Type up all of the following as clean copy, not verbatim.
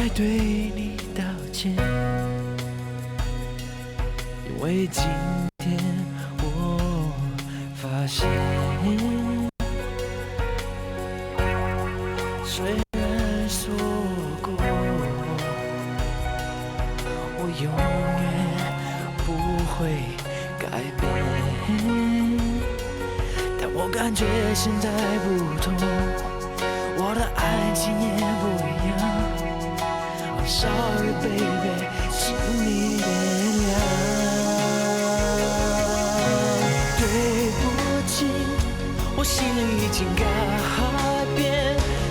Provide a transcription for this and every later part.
来对你道歉，因为今天我发现，虽然说过我永远不会改变，但我感觉现在不同，我的爱情也不一样。I'm sorry baby， 请你原谅。对不起，我心里已经改变，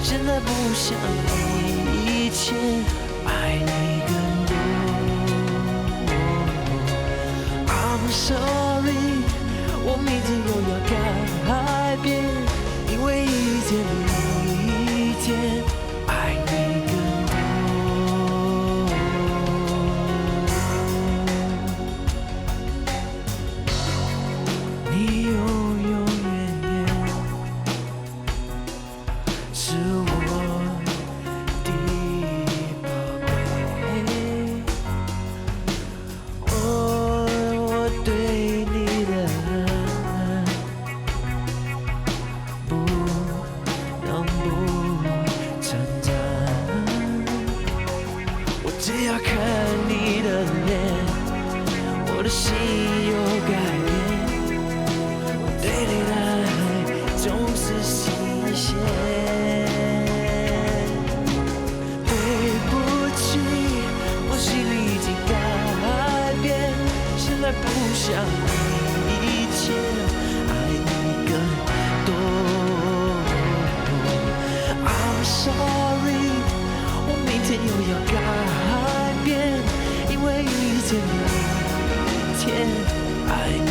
现在不像以前爱你更多。I'm sorry， 我明天又要改变，因为一天比一天爱你更多。你永永远远是我的宝贝。我对你的爱不能不称赞，我只要看你的脸，我的心有改变，我对你的爱总是新鲜。对不起，我心里已经改变，现在不像以前爱你更多。I'm sorry， 我明天又要改变，因为一天比一天爱你